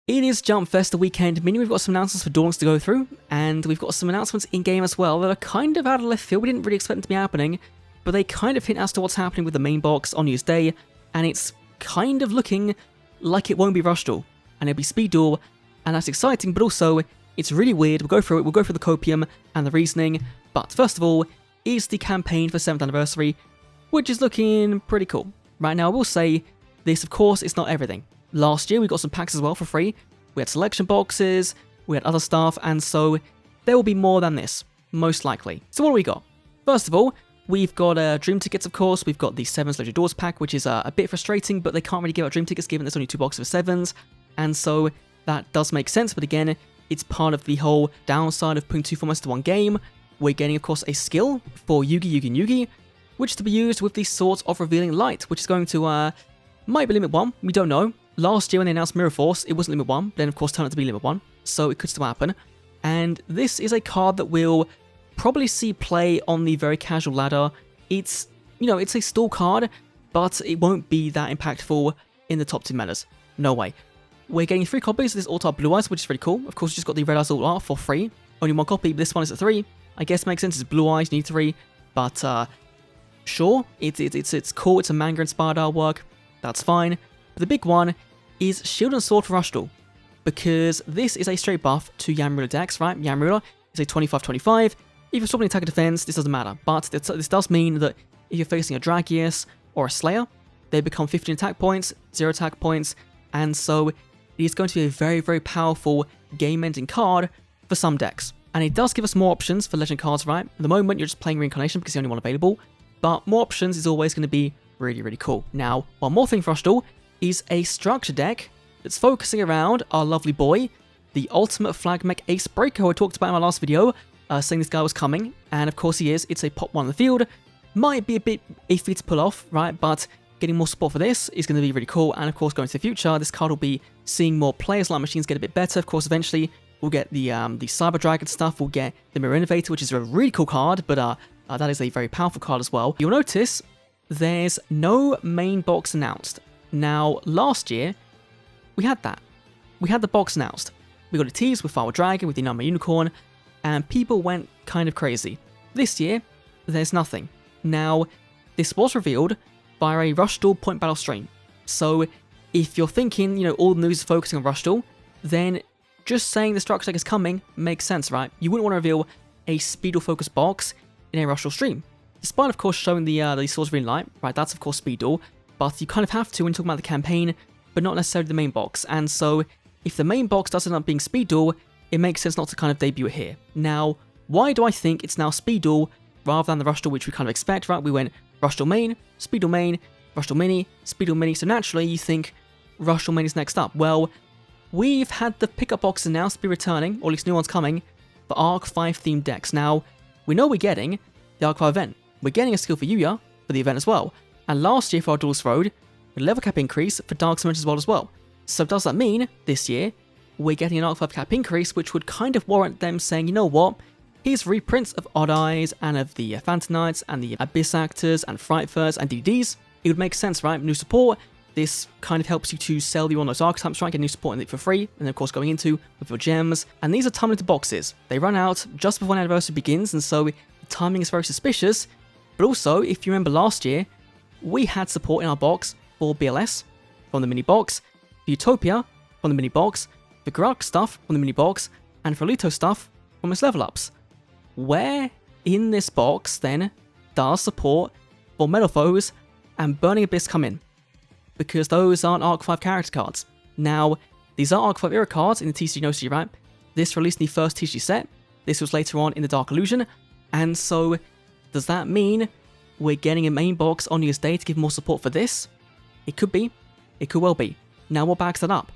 It is Jump Fest the weekend, meaning we've got some announcements for Duel to go through, and we've got some announcements in-game as well that are kind of out of left field. We didn't really expect them to be happening, but they kind of hint as to what's happening with the main box on New Year's Day, and it's kind of looking like it won't be Rush Duel, and it'll be Speed Duel, and that's exciting, but also it's really weird. We'll go through it, we'll go through the copium and the reasoning, but first of all is the campaign for 7th anniversary, which is looking pretty cool. Right now I will say, this of course is not everything. Last year we got some packs as well for free, we had selection boxes, we had other stuff, and so there will be more than this, most likely. So what do we got? First of all, we've got Dream Tickets of course, we've got the 7's Legendary Doors pack, which is a bit frustrating, but they can't really give out Dream Tickets given there's only 2 boxes of 7's, and so that does make sense, but again, it's part of the whole downside of putting 2 formats to 1 game. We're getting of course a skill for Yugi, and Yugi, which is to be used with the Swords of Revealing Light, which is going to, might be Limit 1, we don't know. Last year when they announced Mirror Force, it wasn't Limit 1, then of course turned out to be Limit 1, so it could still happen. And this is a card that will probably see play on the very casual ladder. It's, it's a stall card, but it won't be that impactful in the top 2 metas. No way. We're getting 3 copies of this Alt Art Blue Eyes, which is really cool. Of course, we just got the Red Eyes Alt Art for free. Only 1 copy, but this one is at 3. I guess it makes sense, it's Blue Eyes, you need 3, but sure, it's cool, it's a manga-inspired artwork, that's fine. But the big one is Shield and Sword for Rush Duel, because this is a straight buff to Yamrula decks, right? Yamrula is a 25-25. If you're swapping attack and defense, this doesn't matter, but this does mean that if you're facing a Dragius or a Slayer, they become 15 attack points, 0 attack points, and so it is going to be a very, very powerful game-ending card for some decks. And it does give us more options for legend cards, right? At the moment, you're just playing Reincarnation because it's the only one available, but more options is always going to be really, really cool. Now, one more thing for Rush Duel is a structure deck that's focusing around our lovely boy, the Ultimate Flag Mech Ace Breaker, who I talked about in my last video, saying this guy was coming, and of course he is. It's a pop 1 on the field. Might be a bit iffy to pull off, right, but getting more support for this is going to be really cool, and of course going to the future, this card will be seeing more players like machines get a bit better. Of course, eventually we'll get the Cyber Dragon stuff, we'll get the Mirror Innovator, which is a really cool card, but that is a very powerful card as well. You'll notice there's no main box announced. Now, last year, we had that. We had the box announced. We got a tease with Fire Dragon, with the Number Unicorn, and people went kind of crazy. This year, there's nothing. Now, this was revealed by a Rush Duel Point Battle stream. So, if you're thinking, all the news is focusing on Rush Duel, then just saying the structure deck is coming makes sense, right? You wouldn't want to reveal a Speed Duel focused box in a Rush Duel stream. Despite, of course, showing the Swords of Revealing Light, right, that's of course Speed Duel, but you kind of have to when talking about the campaign, but not necessarily the main box, and so if the main box does end up being Speed Duel, it makes sense not to kind of debut it here. Now, why do I think it's now Speed Duel rather than the Rush Duel which we kind of expect, right? We went Rush Duel main, Speed Duel main, Rush Duel mini, Speed Duel mini, so naturally you think Rush Duel main is next up. Well, we've had the pickup boxes announced to be returning, or at least new ones coming, for Arc 5 themed decks. Now, we know we're getting the Arc 5 event. We're getting a skill for Yuya for the event as well. And last year for our Duelist Road, a level cap increase for Dark Summons as well. So does that mean, this year, we're getting an Arc 5 cap increase, which would kind of warrant them saying, you know what, here's reprints of Odd Eyes, and of the Phantom Knights, and the Abyss Actors, and Frightfurs, and DDs. It would make sense, right? New support, this kind of helps you to sell you on those archetypes, right? Get new support in it for free, and then of course going into with your gems. And these are time-limited boxes. They run out just before an anniversary begins, and so the timing is very suspicious. But also, if you remember last year, we had support in our box for BLS from the mini box, for Utopia from the mini box, for Grok stuff from the mini box, and for Alito stuff from its level ups. Where in this box then does support for Metal Foes and Burning Abyss come in? Because those aren't Arc 5 character cards. Now, these are Arc 5 era cards in the TCG No TCG, right? This released in the first TCG set, this was later on in the Dark Illusion, and so does that mean we're getting a main box on New Year's Day to give more support for this? It could be. It could well be. Now what backs that up?